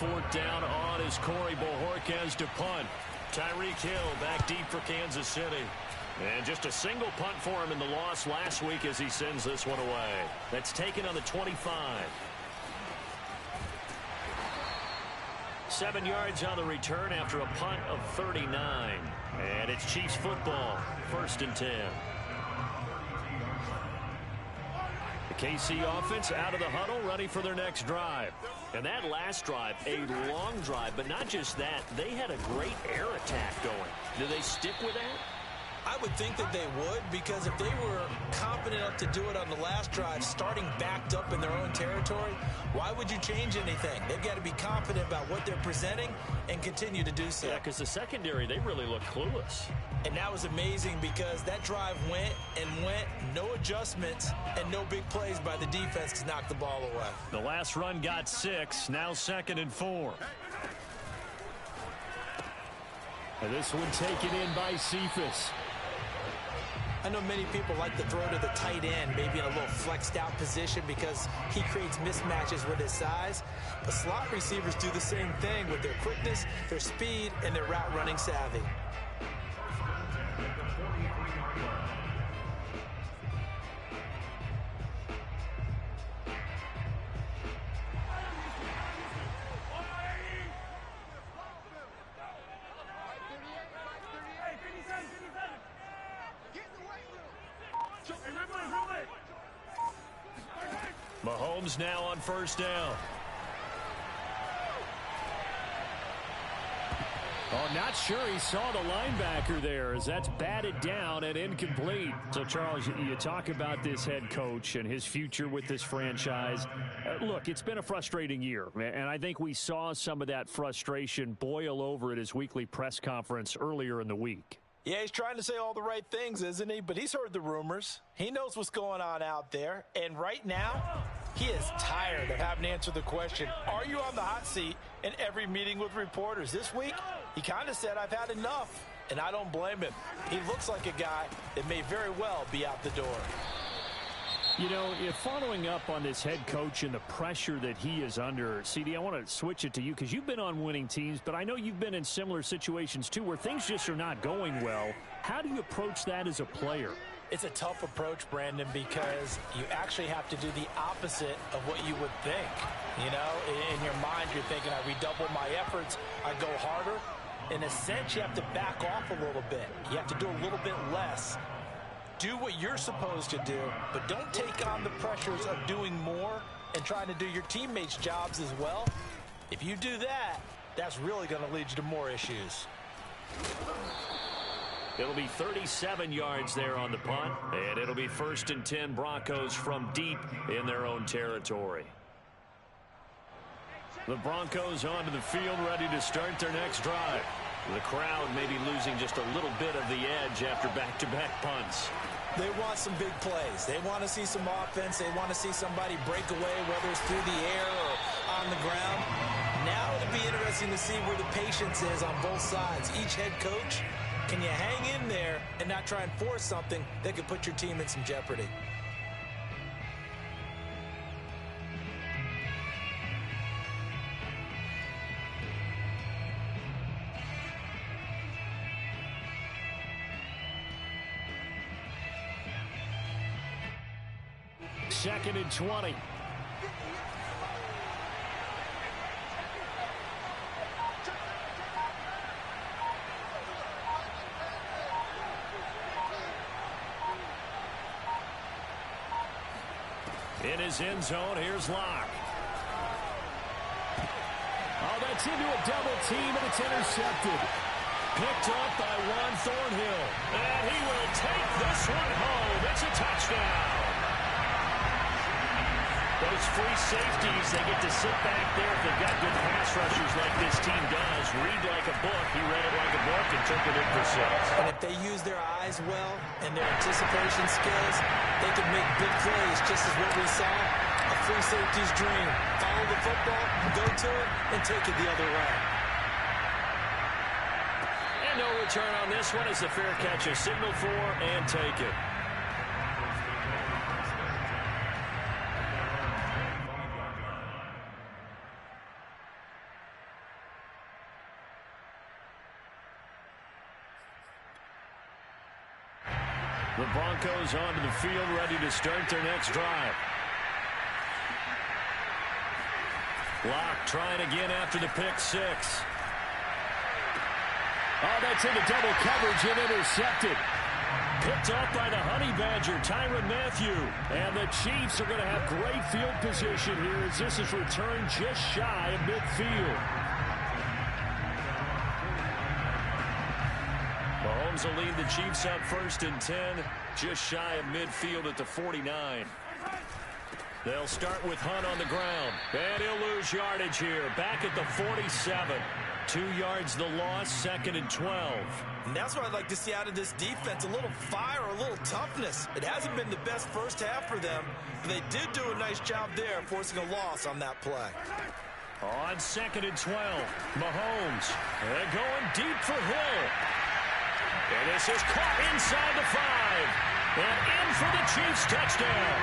fourth down on as Corey Bojorquez to punt. Tyreek Hill back deep for Kansas City. And just a single punt for him in the loss last week as he sends this one away. That's taken on the 25. 7 yards on the return after a punt of 39. And it's Chiefs football, 1st and 10. The KC offense out of the huddle, ready for their next drive. And that last drive, a long drive, but not just that. They had a great air attack going. Do they stick with that? I would think that they would, because if they were confident enough to do it on the last drive, starting backed up in their own territory, why would you change anything? They've got to be confident about what they're presenting and continue to do so. Yeah, because the secondary, they really look clueless. And that was amazing because that drive went and went, no adjustments, and no big plays by the defense to knock the ball away. The last run got 6, now 2nd and 4. And this one taken in by Cephas. I know many people like to throw to the tight end, maybe in a little flexed out position because he creates mismatches with his size. But slot receivers do the same thing with their quickness, their speed, and their route running savvy. Mahomes now on 1st down. Oh, not sure he saw the linebacker there as that's batted down and incomplete. So, Charles, you talk about this head coach and his future with this franchise. Look, it's been a frustrating year, and I think we saw some of that frustration boil over at his weekly press conference earlier in the week. Yeah, he's trying to say all the right things, isn't he? But he's heard the rumors. He knows what's going on out there. And right now, he is tired of having to answer the question, are you on the hot seat in every meeting with reporters? This week, he kind of said, I've had enough. And I don't blame him. He looks like a guy that may very well be out the door. You know, following up on this head coach and the pressure that he is under, CD, I want to switch it to you because you've been on winning teams, but I know you've been in similar situations too where things just are not going well. How do you approach that as a player? It's a tough approach, Brandon, because you actually have to do the opposite of what you would think. You know, in your mind, you're thinking, I redouble my efforts, I go harder. In a sense, you have to back off a little bit. You have to do a little bit less. Do what you're supposed to do, but don't take on the pressures of doing more and trying to do your teammates' jobs as well. If you do that, that's really going to lead you to more issues. It'll be 37 yards there on the punt, and it'll be 1st and 10 Broncos from deep in their own territory. The Broncos onto the field, ready to start their next drive. The crowd may be losing just a little bit of the edge after back-to-back punts. They want some big plays. They want to see some offense. They want to see somebody break away, whether it's through the air or on the ground. Now it'll be interesting to see where the patience is on both sides. Each head coach, can you hang in there and not try and force something that could put your team in some jeopardy? Second and 20. In his end zone, here's Locke. Oh, that's into a double team, and it's intercepted. Picked up by Juan Thornhill. And he will take this one home. It's a touchdown. Those free safeties, they get to sit back there if they've got good pass rushers like this team does. Read like a book. He read it like a book and took it in for 6. And if they use their eyes well and their anticipation skills, they can make big plays, just as what we saw. A free safety's dream. Follow the football, go to it, and take it the other way. And no return on this one as the fair catch is signaled for and taken. The Broncos onto the field, ready to start their next drive. Locke trying again after the pick six. Oh, that's into double coverage and intercepted. Picked off by the Honey Badger, Tyrann Mathieu. And the Chiefs are going to have great field position here as this is returned just shy of midfield. Mahomes will lead the Chiefs up 1st and 10, just shy of midfield at the 49. They'll start with Hunt on the ground. And he'll lose yardage here, back at the 47. 2 yards the loss, 2nd and 12. And that's what I'd like to see out of this defense, a little fire, a little toughness. It hasn't been the best first half for them, but they did do a nice job there, forcing a loss on that play. On 2nd and 12, Mahomes. They're going deep for Hill. And this is caught inside the 5. And in for the Chiefs touchdown.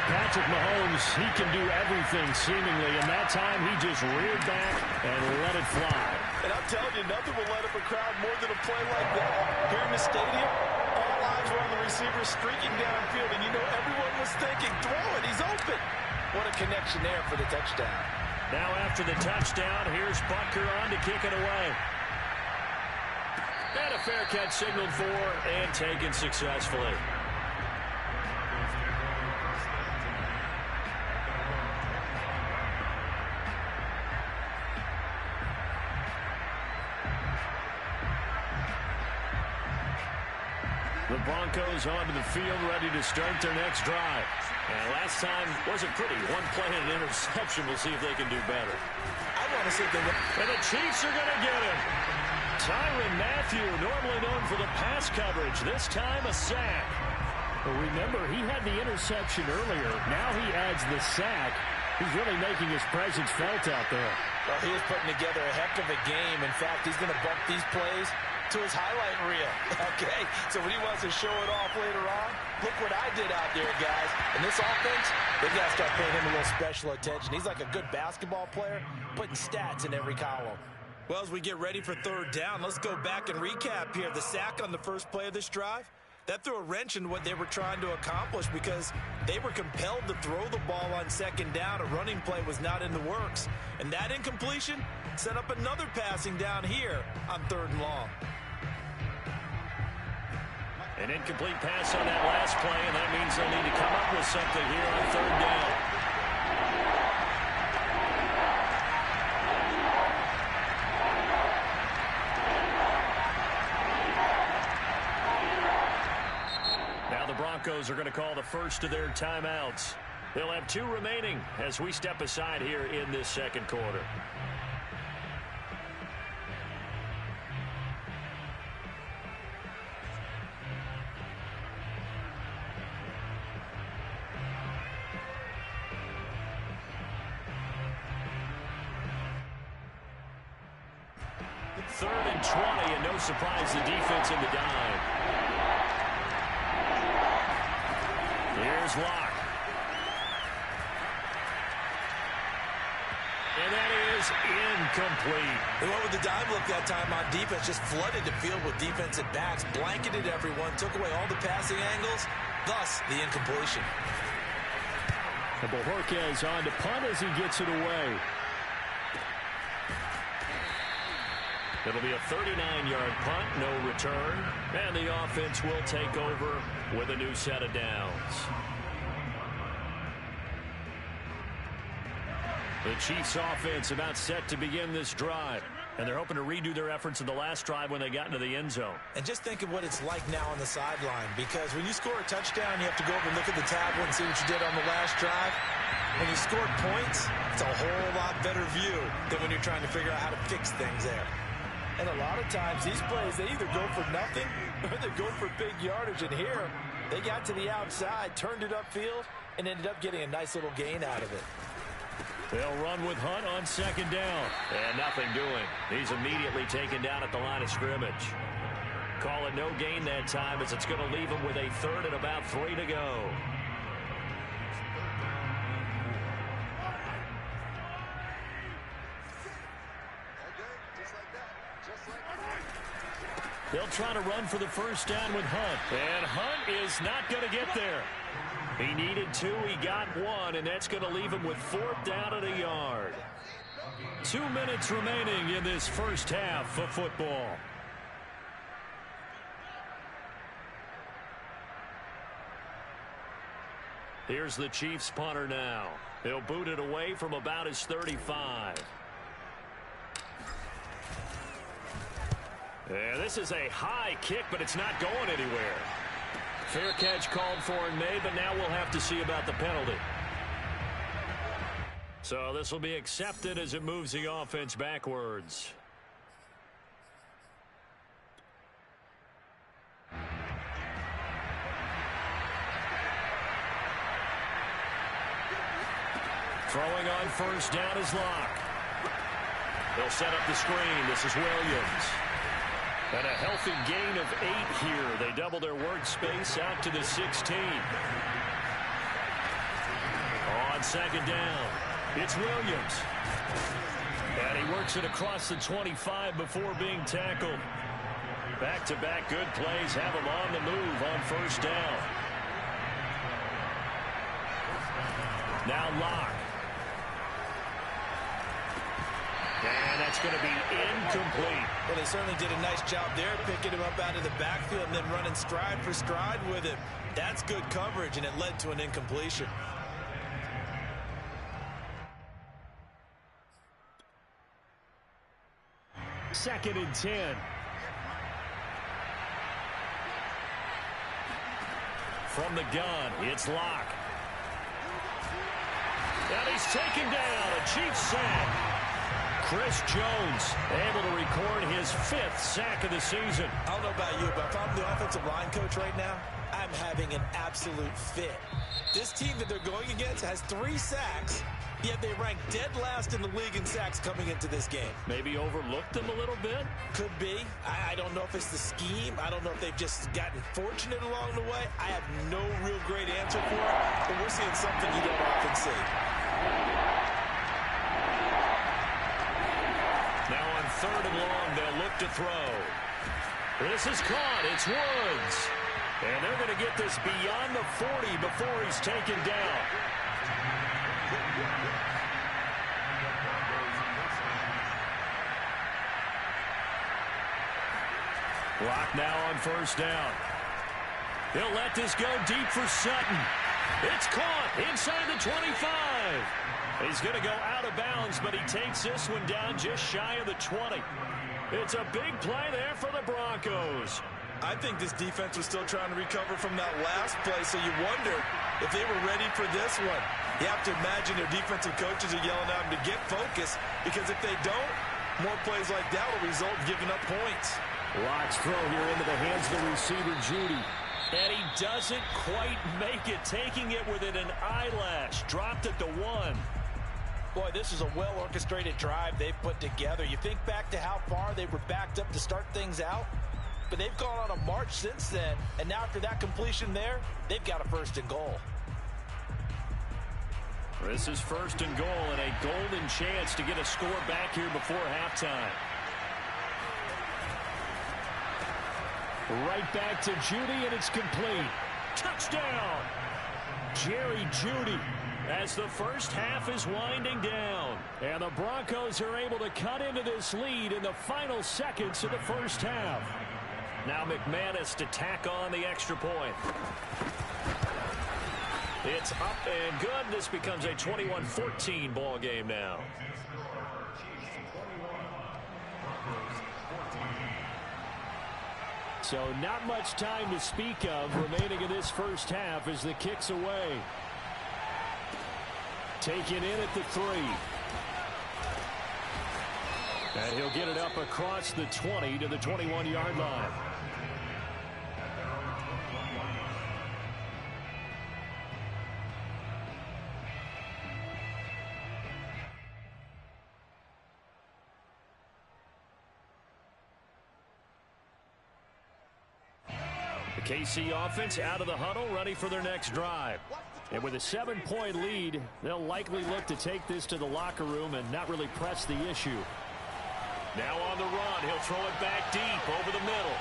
Patrick Mahomes, he can do everything seemingly, and that time he just reared back and let it fly. And I'm telling you, nothing will light up a crowd more than a play like that. Here in the stadium, all eyes were on the receiver streaking downfield, and you know everyone was thinking, throw it, he's open. What a connection there for the touchdown. Now after the touchdown, here's Butker on to kick it away. And a fair catch signaled for and taken successfully. The Broncos onto the field, ready to start their next drive. And last time wasn't pretty. One play and an interception. We'll see if they can do better. I want to see if they can. And the Chiefs are going to get him. Tyrann Mathieu, normally known for the pass coverage. This time a sack. Well, remember, he had the interception earlier. Now he adds the sack. He's really making his presence felt out there. Well, he is putting together a heck of a game. In fact, he's going to bump these plays to his highlight reel. Okay, so when he wants to show it off later on, look what I did out there, guys. And this offense, they got to start paying him a little special attention. He's like a good basketball player, putting stats in every column. Well, as we get ready for 3rd down, let's go back and recap here. The sack on the first play of this drive, that threw a wrench in what they were trying to accomplish because they were compelled to throw the ball on 2nd down. A running play was not in the works. And that incompletion set up another passing down here on 3rd and long. An incomplete pass on that last play, and that means they'll need to come up with something here on 3rd down. Now the Broncos are going to call the first of their timeouts. They'll have 2 remaining as we step aside here in this 2nd quarter. Third and 20, and no surprise, the defense in the dime. Here's Locke. And that is incomplete. They went with the dive look that time on defense, just flooded the field with defensive backs, blanketed everyone, took away all the passing angles, thus the incompletion. And Bojorquez on to punt as he gets it away. It'll be a 39-yard punt, no return, and the offense will take over with a new set of downs. The Chiefs offense about set to begin this drive, and they're hoping to redo their efforts in the last drive when they got into the end zone. And just think of what it's like now on the sideline, because when you score a touchdown, you have to go over and look at the tablet and see what you did on the last drive. When you score points, it's a whole lot better view than when you're trying to figure out how to fix things there. And a lot of times, these plays, they either go for nothing or they go for big yardage. And here, they got to the outside, turned it upfield, and ended up getting a nice little gain out of it. They'll run with Hunt on 2nd down. And nothing doing. He's immediately taken down at the line of scrimmage. Call it no gain that time as it's going to leave him with a 3rd and about 3 to go. They'll try to run for the first down with Hunt. And Hunt is not going to get there. He needed 2, he got 1, and that's going to leave him with 4th down at a yard. 2 minutes remaining in this first half of football. Here's the Chiefs punter now. He'll boot it away from about his 35. Yeah, this is a high kick, but it's not going anywhere. Fair catch called for and made, but now we'll have to see about the penalty. So this will be accepted as it moves the offense backwards. Throwing on first down is Locke. They'll set up the screen. This is Williams. And a healthy gain of 8 here. They double their workspace out to the 16. On second down, it's Williams. And he works it across the 25 before being tackled. Back-to-back good plays have him on the move on first down. Now Locke. And that's going to be incomplete. Well, they certainly did a nice job there, picking him up out of the backfield and then running stride for stride with him. That's good coverage, and it led to an incompletion. Second and 10. From the gun, it's Locke. And he's taken down. A Chiefs sack. Chris Jones able to record his 5th sack of the season. I don't know about you, but if I'm the offensive line coach right now, I'm having an absolute fit. This team that they're going against has 3 sacks, yet they rank dead last in the league in sacks coming into this game. Maybe overlooked them a little bit? Could be. I don't know if it's the scheme. I don't know if they've just gotten fortunate along the way. I have no real great answer for it, but we're seeing something you don't often see. Now on 3rd and long, they'll look to throw. This is caught. It's Woods. And they're going to get this beyond the 40 before he's taken down. Locke now on first down. He'll let this go deep for Sutton. It's caught inside the 25. He's going to go out of bounds, but he takes this one down just shy of the 20. It's a big play there for the Broncos. I think this defense was still trying to recover from that last play, so you wonder if they were ready for this one. You have to imagine their defensive coaches are yelling at them to get focused, because if they don't, more plays like that will result in giving up points. Locke's throw here into the hands of the receiver, Judy. And he doesn't quite make it, taking it within an eyelash. Dropped it to 1. Boy, this is a well-orchestrated drive they've put together. You think back to how far they were backed up to start things out, but they've gone on a march since then, and now after that completion there, they've got a 1st and goal. This is 1st and goal and a golden chance to get a score back here before halftime. Right back to Judy, and it's complete. Touchdown! Jerry Judy, as the first half is winding down. And the Broncos are able to cut into this lead in the final seconds of the first half. Now McManus to tack on the extra point. It's up and good. This becomes a 21-14 ball game now. So not much time to speak of remaining in this first half as the kick's away. Taken in at the 3. And he'll get it up across the 20 to the 21-yard line. KC offense out of the huddle, ready for their next drive. And with a 7-point lead, they'll likely look to take this to the locker room and not really press the issue. Now on the run, he'll throw it back deep over the middle.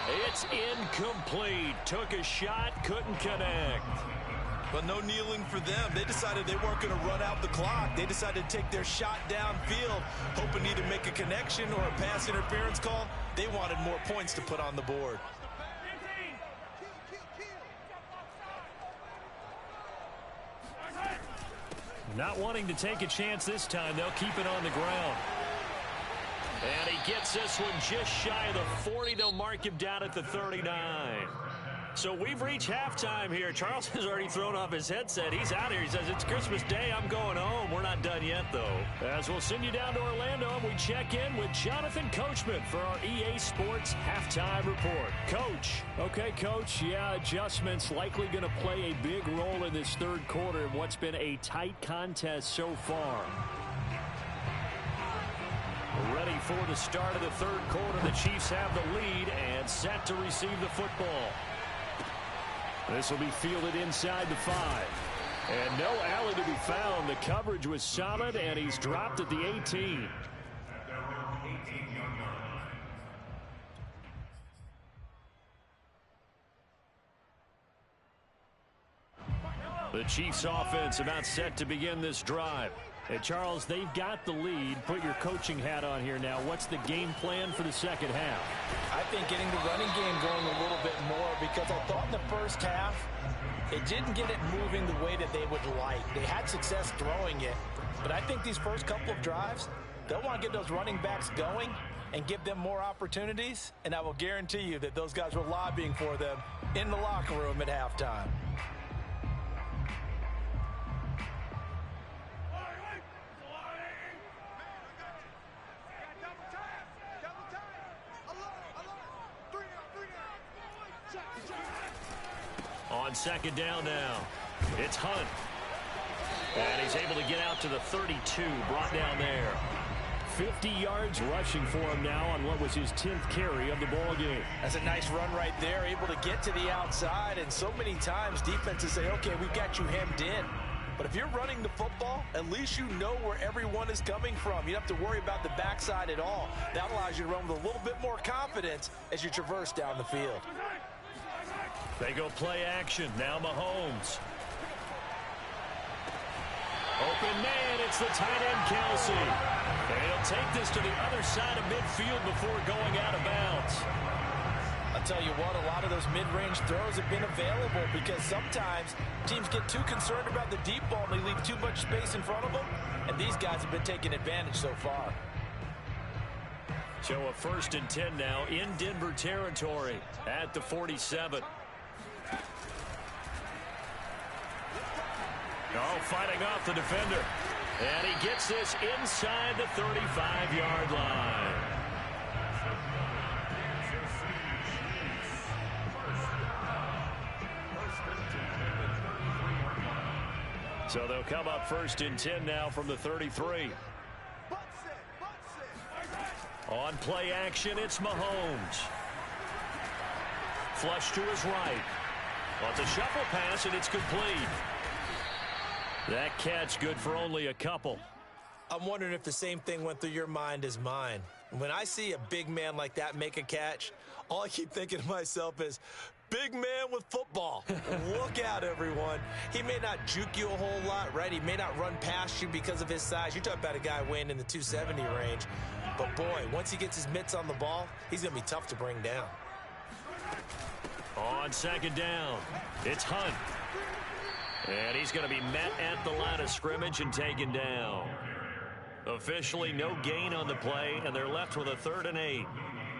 It's incomplete. Took a shot, couldn't connect. But no kneeling for them. They decided they weren't going to run out the clock. They decided to take their shot downfield, hoping to either make a connection or a pass interference call. They wanted more points to put on the board. Not wanting to take a chance this time. They'll keep it on the ground. And he gets this one just shy of the 40. They'll mark him down at the 39. So we've reached halftime here. Charles has already thrown off his headset. He's out here. He says, it's Christmas Day. I'm going home. We're not done yet, though. As we'll send you down to Orlando, and we check in with Jonathan Coachman for our EA Sports Halftime Report. Coach. Okay, Coach. Yeah, adjustments likely going to play a big role in this third quarter in what's been a tight contest so far. Ready for the start of the third quarter. The Chiefs have the lead and set to receive the football. This will be fielded inside the 5. And no alley to be found. The coverage was solid, and he's dropped at the 18. The Chiefs offense about set to begin this drive. And Charles, they've got the lead. Put your coaching hat on here now. What's the game plan for the second half? I think getting the running game going a little bit more, because I thought in the first half it didn't get it moving the way that they would like. They had success throwing it, but I think these first couple of drives, they'll want to get those running backs going and give them more opportunities, and I will guarantee you that those guys were lobbying for them in the locker room at halftime. On second down now, it's Hunt. And he's able to get out to the 32, brought down there. 50 yards rushing for him now on what was his 10th carry of the ball game. That's a nice run right there, able to get to the outside. And so many times defenses say, okay, we've got you hemmed in. But if you're running the football, at least you know where everyone is coming from. You don't have to worry about the backside at all. That allows you to run with a little bit more confidence as you traverse down the field. They go play action. Now Mahomes. Open man, it's the tight end, Kelsey. And he'll take this to the other side of midfield before going out of bounds. I'll tell you what, a lot of those mid-range throws have been available because sometimes teams get too concerned about the deep ball and they leave too much space in front of them. And these guys have been taking advantage so far. So a 1st and 10 now in Denver territory at the 47. Oh, fighting off the defender. And he gets this inside the 35-yard line. So they'll come up 1st and 10 now from the 33. On play action, it's Mahomes. Flush to his right. Well, it's a shuffle pass, and it's complete. That catch good for only a couple. I'm wondering if the same thing went through your mind as mine. When I see a big man like that make a catch, all I keep thinking to myself is, big man with football. Look out, everyone. He may not juke you a whole lot, right? He may not run past you because of his size. You're talking about a guy weighing in the 270 range. But, boy, once he gets his mitts on the ball, he's going to be tough to bring down. On second down, it's Hunt. And he's going to be met at the line of scrimmage and taken down. Officially no gain on the play, and they're left with a 3rd and 8.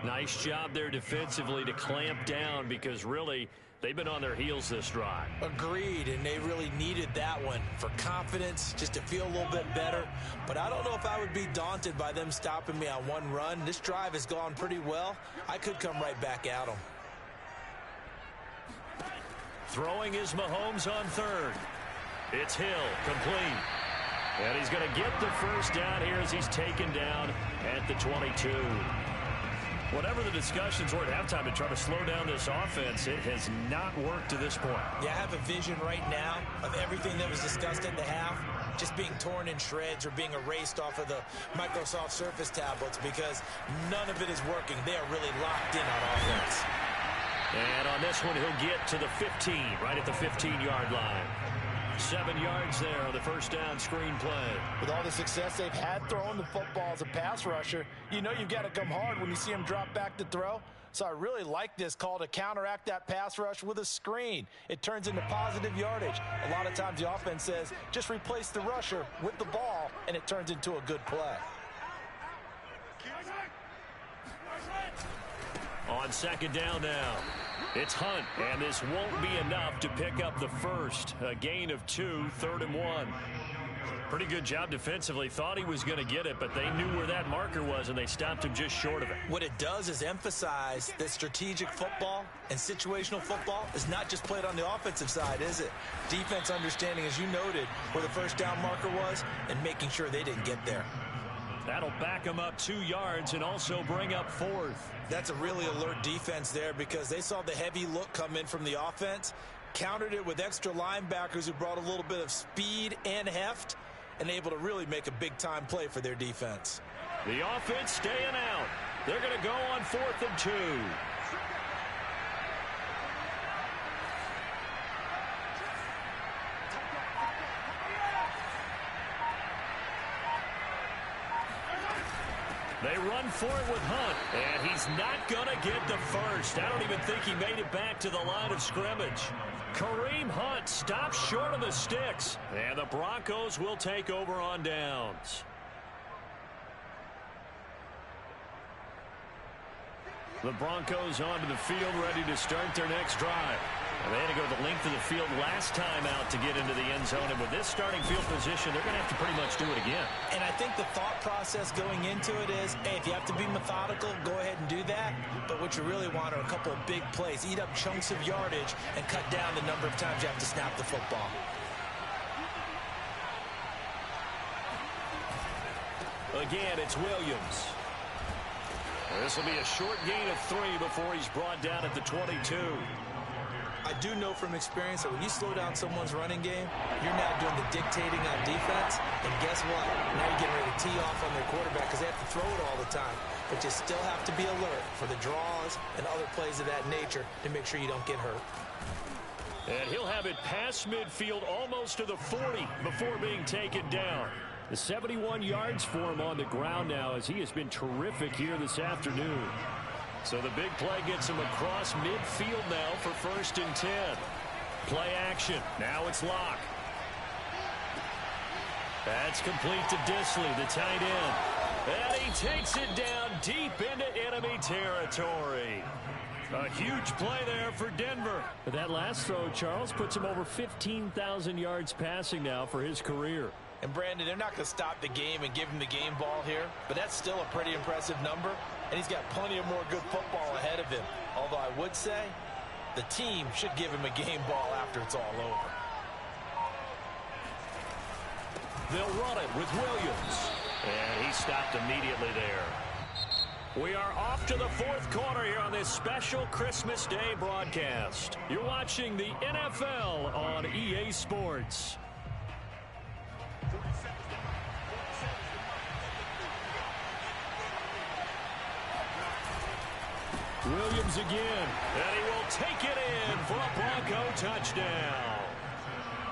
Nice job there defensively to clamp down because really they've been on their heels this drive. Agreed, and they really needed that one for confidence, just to feel a little bit better. But I don't know if I would be daunted by them stopping me on one run. This drive has gone pretty well. I could come right back at them. Throwing is Mahomes on 3rd. It's Hill, complete. And he's going to get the 1st down here as he's taken down at the 22. Whatever the discussions were at halftime to try to slow down this offense, it has not worked to this point. Yeah, I have a vision right now of everything that was discussed in the half just being torn in shreds or being erased off of the Microsoft Surface tablets because none of it is working. They are really locked in on offense. And on this one, he'll get to the 15, right at the 15-yard line. 7 yards there on the first down screen play. With all the success they've had throwing the football as a pass rusher, you know you've got to come hard when you see him drop back to throw. So I really like this call to counteract that pass rush with a screen. It turns into positive yardage. A lot of times the offense says, just replace the rusher with the ball, and it turns into a good play. On second down now, it's Hunt, and this won't be enough to pick up the first. A gain of 2, 3rd and 1. Pretty good job defensively. Thought he was going to get it, but they knew where that marker was, and they stopped him just short of it. What it does is emphasize that strategic football and situational football is not just played on the offensive side, is it? Defense understanding, as you noted, where the first down marker was and making sure they didn't get there. That'll back them up 2 yards and also bring up 4th. That's a really alert defense there because they saw the heavy look come in from the offense, countered it with extra linebackers who brought a little bit of speed and heft, and able to really make a big-time play for their defense. The offense staying out. They're going to go on 4th and 2. They run for it with Hunt, and he's not going to get the first. I don't even think he made it back to the line of scrimmage. Kareem Hunt stops short of the sticks, and the Broncos will take over on downs. The Broncos onto the field, ready to start their next drive. And they had to go the length of the field last time out to get into the end zone. And with this starting field position, they're going to have to pretty much do it again. And I think the thought process going into it is, hey, if you have to be methodical, go ahead and do that. But what you really want are a couple of big plays. Eat up chunks of yardage and cut down the number of times you have to snap the football. Again, it's Williams. This will be a short gain of 3 before he's brought down at the 22. I do know from experience that when you slow down someone's running game, you're now doing the dictating on defense. And guess what? Now you're getting ready to tee off on their quarterback because they have to throw it all the time. But you still have to be alert for the draws and other plays of that nature to make sure you don't get hurt. And he'll have it past midfield almost to the 40 before being taken down. The 71 yards for him on the ground now as he has been terrific here this afternoon. So the big play gets him across midfield now for 1st and 10. Play action. Now it's Locke. That's complete to Disley, the tight end. And he takes it down deep into enemy territory. A huge play there for Denver. But that last throw, Charles, puts him over 15,000 yards passing now for his career. And Brandon, they're not going to stop the game and give him the game ball here, but that's still a pretty impressive number, and he's got plenty of more good football ahead of him. Although I would say the team should give him a game ball after it's all over. They'll run it with Williams, and he stopped immediately there. We are off to the 4th quarter here on this special Christmas Day broadcast. You're watching the NFL on EA Sports. Williams again, and he will take it in for a Bronco touchdown.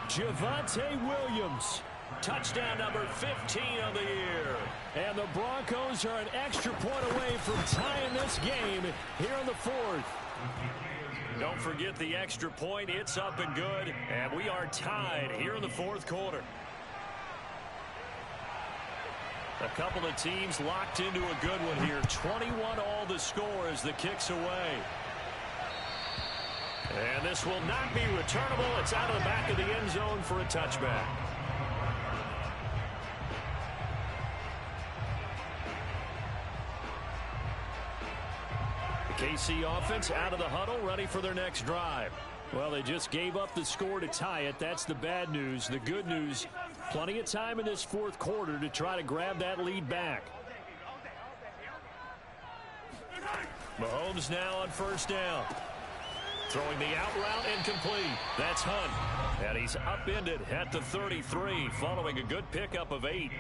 Javonte Williams, touchdown number 15 of the year. And the Broncos are an extra point away from tying this game here in the 4th. Don't forget the extra point. It's up and good, and we are tied here in the 4th quarter. A couple of teams locked into a good one here. 21 all the score as the kick's away. And this will not be returnable. It's out of the back of the end zone for a touchback. The KC offense out of the huddle, ready for their next drive. Well, they just gave up the score to tie it. That's the bad news. The good news, plenty of time in this 4th quarter to try to grab that lead back. Mahomes now on 1st down. Throwing the out route incomplete. That's Hunt. And he's upended at the 33 following a good pickup of 8.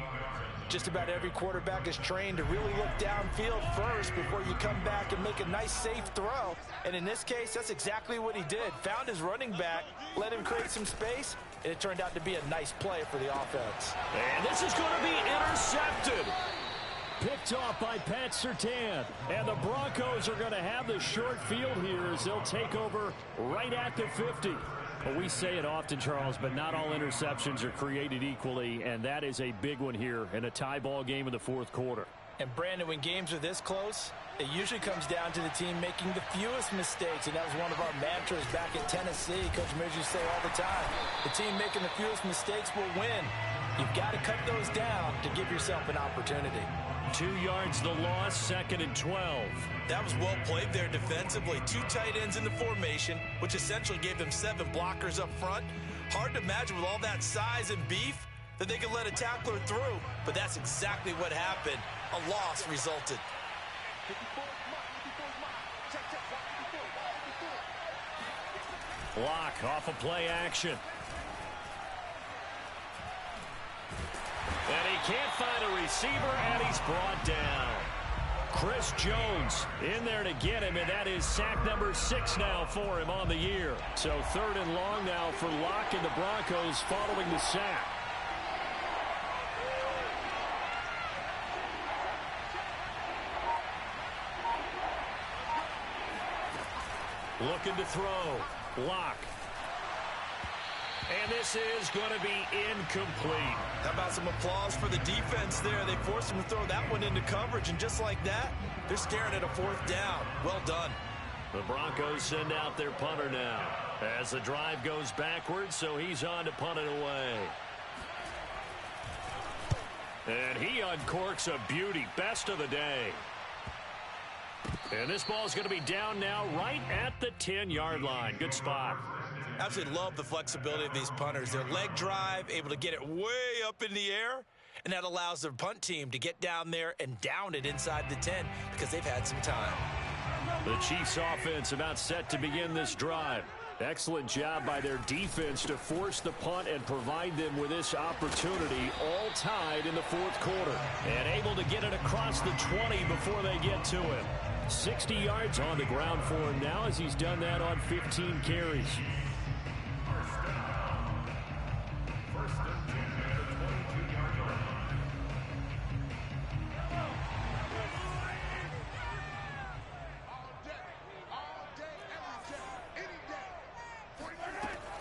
Just about every quarterback is trained to really look downfield first before you come back and make a nice, safe throw. And in this case, that's exactly what he did. Found his running back, let him create some space, and it turned out to be a nice play for the offense. And this is going to be intercepted. Picked off by Pat Surtain. And the Broncos are going to have the short field here as they'll take over right at the 50. Well, we say it often, Charles, but not all interceptions are created equally, and that is a big one here in a tie ball game in the fourth quarter. And, Brandon, when games are this close, it usually comes down to the team making the fewest mistakes, and that was one of our mantras back at Tennessee. Coach Mears used to say all the time, the team making the fewest mistakes will win. You've got to cut those down to give yourself an opportunity. 2 yards the loss, 2nd and 12. That was well played there defensively. 2 tight ends in the formation, which essentially gave them 7 blockers up front. Hard to imagine with all that size and beef that they could let a tackler through, but that's exactly what happened. A loss resulted. Block off of play action. And he can't find a receiver, and he's brought down. Chris Jones in there to get him, and that is sack number 6 now for him on the year. So 3rd and long now for Locke and the Broncos following the sack. Looking to throw. Locke. And this is going to be incomplete. How about some applause for the defense there? They forced him to throw that one into coverage, and just like that, they're staring at a 4th down. Well done. The Broncos send out their punter now as the drive goes backwards, so he's on to punt it away. And he uncorks a beauty. Best of the day. And this ball is going to be down now right at the 10-yard line. Good spot. Absolutely love the flexibility of these punters. Their leg drive, able to get it way up in the air, and that allows their punt team to get down there and down it inside the 10 because they've had some time. The Chiefs offense about set to begin this drive. Excellent job by their defense to force the punt and provide them with this opportunity, all tied in the fourth quarter. And able to get it across the 20 before they get to him. 60 yards on the ground for him now as he's done that on 15 carries.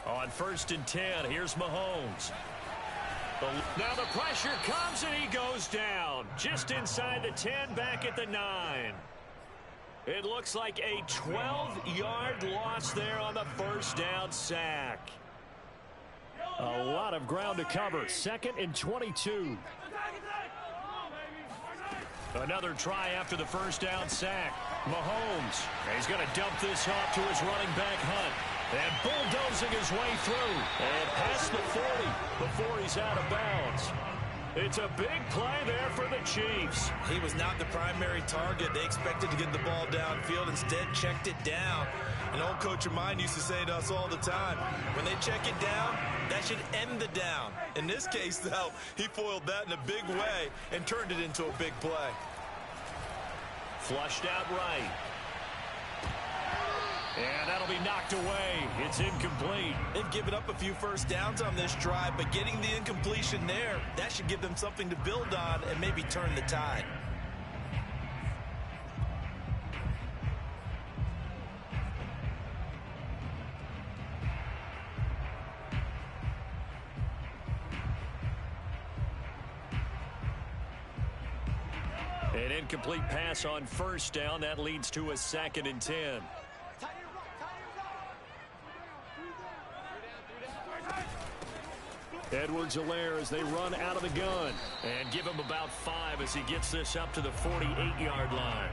On 1st and 10, here's Mahomes. Now the pressure comes and he goes down. Just inside the 10, back at the 9. It looks like a 12-yard loss there on the 1st down sack. A lot of ground to cover. 2nd and 22. Another try after the 1st down sack. Mahomes. He's going to dump this off to his running back, Hunt. And bulldozing his way through. And past the 40 before he's out of bounds. It's a big play there for the Chiefs. He was not the primary target. They expected to get the ball downfield. Instead, checked it down. An old coach of mine used to say to us all the time, when they check it down, that should end the down. In this case, though, he foiled that in a big way and turned it into a big play. Flushed out right. And that'll be knocked away. It's incomplete. They've given up a few 1st downs on this drive, but getting the incompletion there, that should give them something to build on and maybe turn the tide. An incomplete pass on 1st down. That leads to a 2nd and 10. Edwards-Helaire as they run out of the gun. And give him about 5 as he gets this up to the 48-yard line.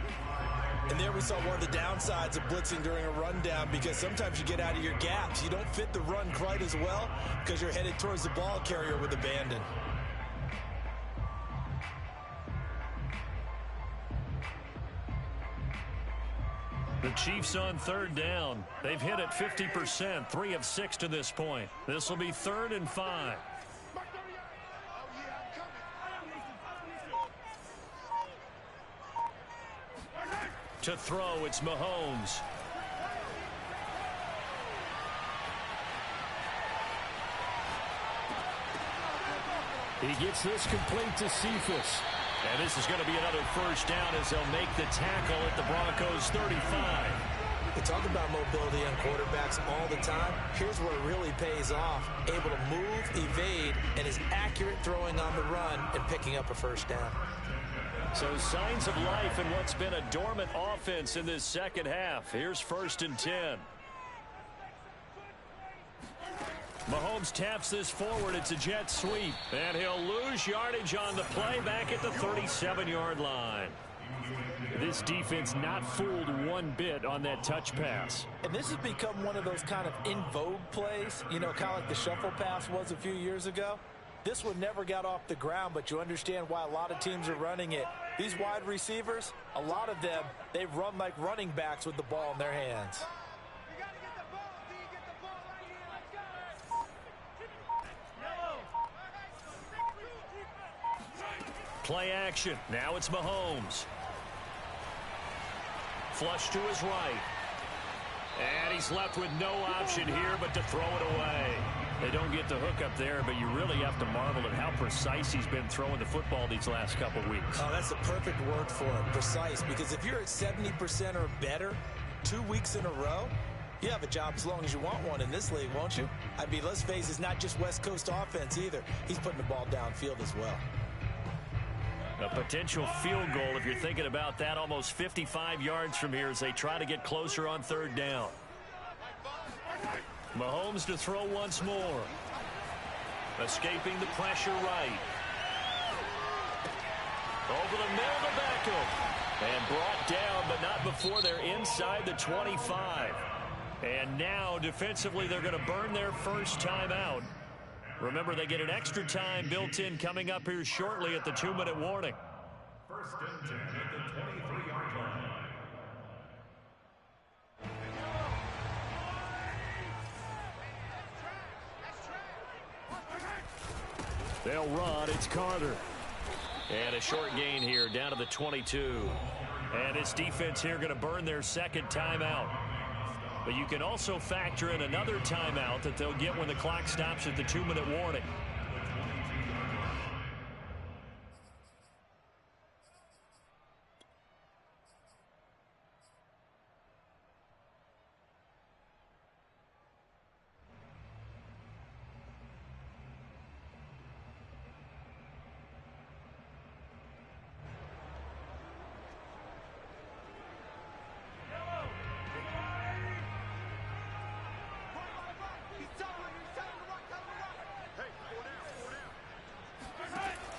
And there we saw one of the downsides of blitzing during a rundown, because sometimes you get out of your gaps. You don't fit the run quite as well because you're headed towards the ball carrier with abandon. The Chiefs on third down. They've hit it 50%, 3 of 6 to this point. This will be 3rd and 5. To throw, it's Mahomes. He gets this complete to Cephas. And this is going to be another first down as they'll make the tackle at the Broncos 35. We talk about mobility on quarterbacks all the time. Here's where it really pays off. Able to move, evade, and is accurate throwing on the run and picking up a first down. So signs of life in what's been a dormant offense in this second half. Here's 1st and 10. Mahomes taps this forward. It's a jet sweep. And he'll lose yardage on the play back at the 37-yard line. This defense not fooled one bit on that touch pass. And this has become one of those kind of in vogue plays, you know, kind of like the shuffle pass was a few years ago. This one never got off the ground, but you understand why a lot of teams are running it. These wide receivers, a lot of them, they run like running backs with the ball in their hands. Play action. Now it's Mahomes. Flush to his right. And he's left with no option here but to throw it away. They don't get the hook up there, but you really have to marvel at how precise he's been throwing the football these last couple weeks. Oh, that's the perfect word for it, precise, because if you're at 70% or better 2 weeks in a row, you have a job as long as you want one in this league, won't you? I mean, let's face it, it's not just West Coast offense either. He's putting the ball downfield as well. A potential field goal, if you're thinking about that, almost 55 yards from here as they try to get closer on third down. Mahomes to throw once more. Escaping the pressure right. Over the middle to Beckham. And brought down, but not before they're inside the 25. And now, defensively, they're going to burn their first time out. Remember, they get an extra time built in coming up here shortly at the 2-minute warning. 1st and 10 at the 23-yard line. They'll run. It's Carter. And a short gain here down to the 22. And this defense here going to burn their second timeout. But you can also factor in another timeout that they'll get when the clock stops at the 2-minute warning.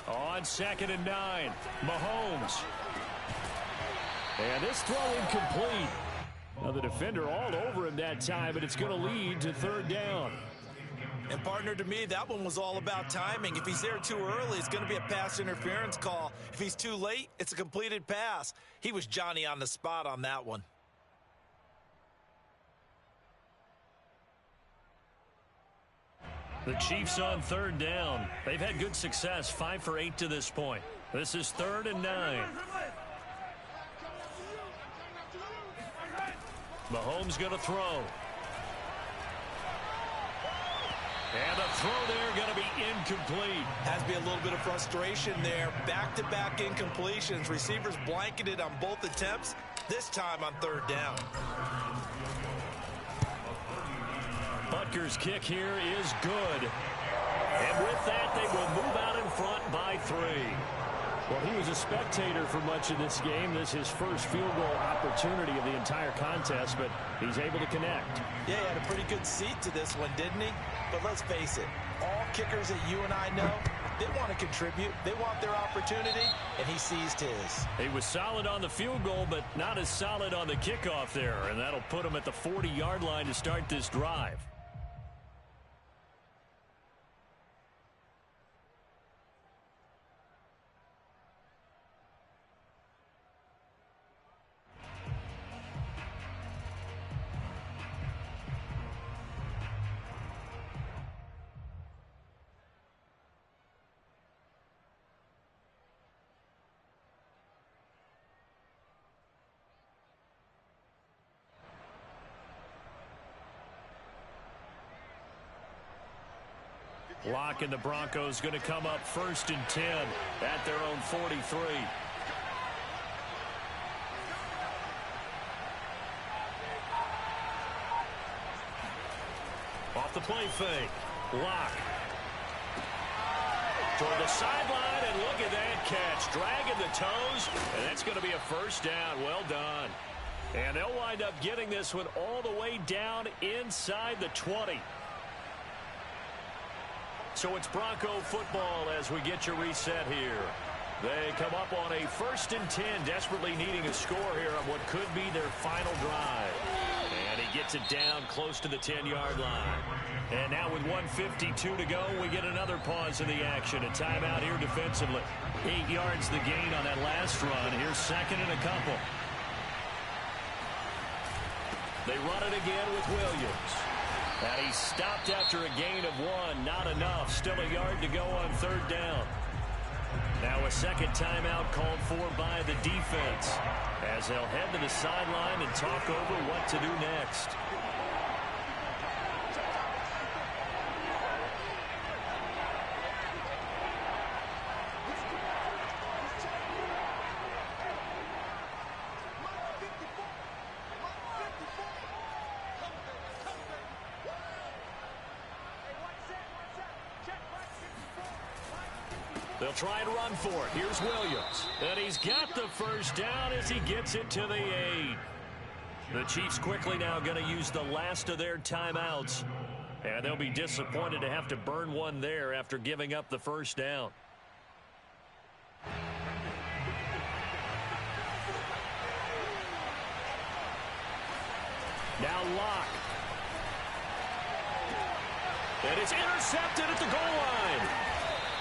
On 2nd and 9, Mahomes. And this throw incomplete. Now the defender all over him that time, but it's going to lead to 3rd down. And partner, to me, that one was all about timing. If he's there too early, it's going to be a pass interference call. If he's too late, it's a completed pass. He was Johnny on the spot on that one. The Chiefs on 3rd down. They've had good success, 5 for 8 to this point. This is 3rd and 9. Mahomes going to throw. And the throw there going to be incomplete. Has to be a little bit of frustration there. Back-to-back incompletions. Receivers blanketed on both attempts, this time on 3rd down. Butker's kick here is good. And with that, they will move out in front by 3. Well, he was a spectator for much of this game. This is his first field goal opportunity of the entire contest, but he's able to connect. Yeah, he had a pretty good seat to this one, didn't he? But let's face it, all kickers that you and I know, they want to contribute. They want their opportunity, and he seized his. He was solid on the field goal, but not as solid on the kickoff there, and that'll put him at the 40-yard line to start this drive. Locke and the Broncos going to come up 1st and 10 at their own 43. Off the play fake. Locke. Toward the sideline, and look at that catch. Dragging the toes, and that's going to be a first down. Well done. And they'll wind up getting this one all the way down inside the 20. So it's Bronco football as we get your reset here. They come up on a 1st and 10, desperately needing a score here on what could be their final drive. And he gets it down close to the 10-yard line. And now with 1:52 to go, we get another pause in the action. A timeout here defensively. 8 yards the gain on that last run. Here's 2nd and a couple. They run it again with Williams. And he stopped after a gain of 1. Not enough. Still a yard to go on 3rd down. Now a second timeout called for by the defense as they'll head to the sideline and talk over what to do next. They'll try and run for it. Here's Williams. And he's got the first down as he gets it to the 8. The Chiefs quickly now going to use the last of their timeouts. And they'll be disappointed to have to burn one there after giving up the first down. Now Locke. And it's intercepted at the goal line.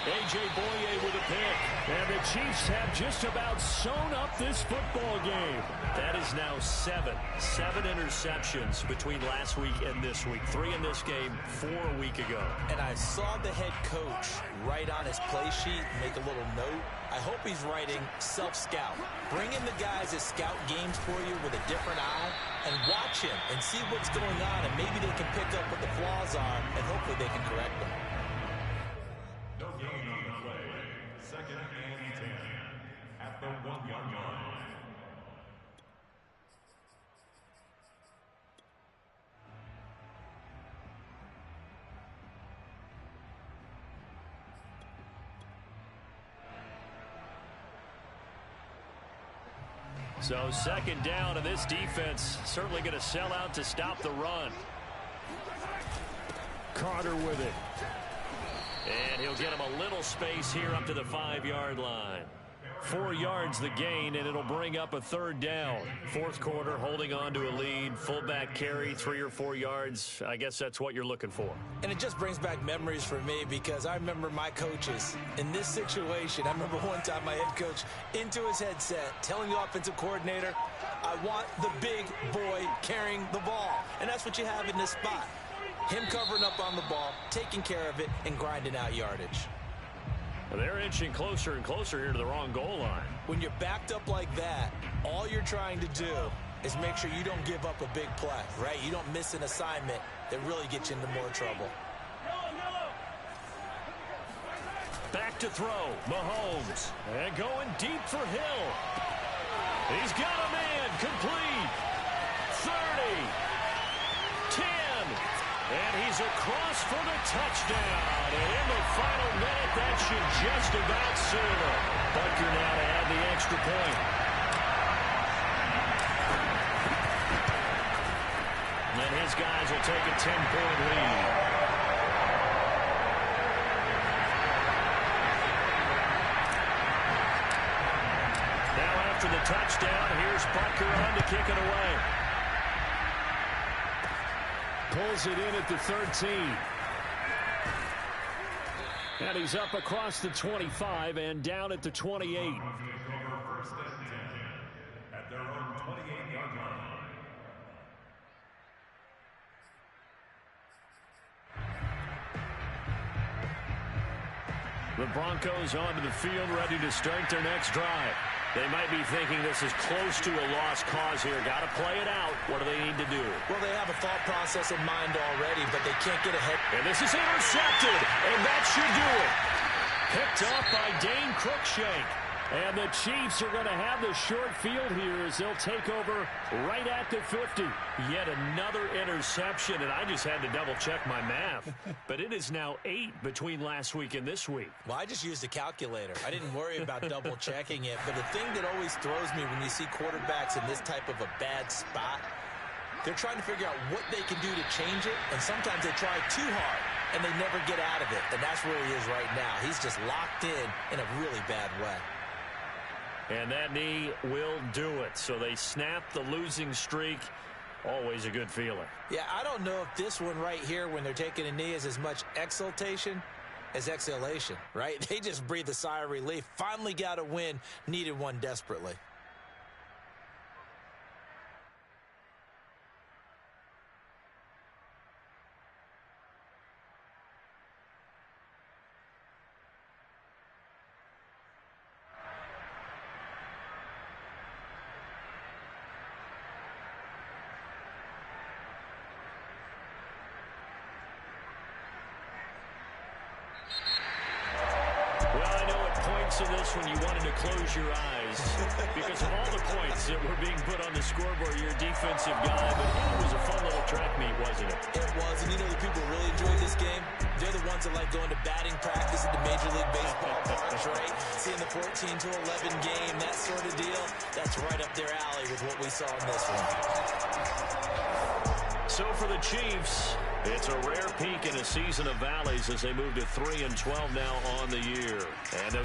A.J. Boye with a pick. And the Chiefs have just about sewn up this football game. That is now 7 interceptions between last week and this week. 3 in this game, 4 a week ago. And I saw the head coach write on his play sheet, make a little note. I hope he's writing self-scout. Bring in the guys that scout games for you with a different eye and watch him and see what's going on, and maybe they can pick up what the flaws are, and hopefully they can correct them. No gain on the play. 2nd and 10 at the 1-yard line. So 2nd down, and this defense certainly going to sell out to stop the run. Carter with it. And he'll get him a little space here up to the 5-yard line. 4 yards the gain, and it'll bring up a 3rd down. 4th quarter, holding on to a lead. Fullback carry, 3 or 4 yards. I guess that's what you're looking for. And it just brings back memories for me because I remember my coaches in this situation. I remember one time my head coach into his headset telling the offensive coordinator, I want the big boy carrying the ball. And that's what you have in this spot. Him covering up on the ball, taking care of it, and grinding out yardage. Well, they're inching closer and closer here to the wrong goal line. When you're backed up like that, all you're trying to do is make sure you don't give up a big play, right? You don't miss an assignment that really gets you into more trouble. Back to throw, Mahomes. And going deep for Hill. He's got a man, complete. 30. 10. And he's across for the touchdown. And in the final minute, that should just about seal it. Butker now to add the extra point. And his guys will take a 10-point lead. Now after the touchdown, here's Butker on to kick it away. Pulls it in at the 13. And he's up across the 25 and down at the 28. 1st and 10 at their own 28-yard line. The Broncos onto the field, ready to start their next drive. They might be thinking this is close to a lost cause here. Got to play it out. What do they need to do? Well, they have a thought process in mind already, but they can't get ahead. And this is intercepted, and that should do it. Picked up by Dane Cruikshank. And the Chiefs are going to have the short field here as they'll take over right at the 50. Yet another interception, and I just had to double-check my math. But it is now 8 between last week and this week. Well, I just used a calculator. I didn't worry about double-checking it. But the thing that always throws me when you see quarterbacks in this type of a bad spot, they're trying to figure out what they can do to change it, and sometimes they try too hard, and they never get out of it. And that's where he is right now. He's just locked in a really bad way. And that knee will do it. So they snap the losing streak. Always a good feeling. Yeah, I don't know if this one right here, when they're taking a knee, is as much exultation as exhalation, right? They just breathe a sigh of relief. Finally got a win. Needed one desperately. In this one, you wanted to close your eyes because of all the points that were being put on the scoreboard. You're a defensive guy, but it was a fun little track meet, wasn't it? It was, and you know the people who really enjoyed this game? They're the ones that like going to batting practice at the Major League Baseball parks, right? Seeing the 14-11 game, that sort of deal. That's right up their alley with what we saw in this one. So for the Chiefs, it's a rare peak in a season of valleys as they move to 3-12 now on the year. And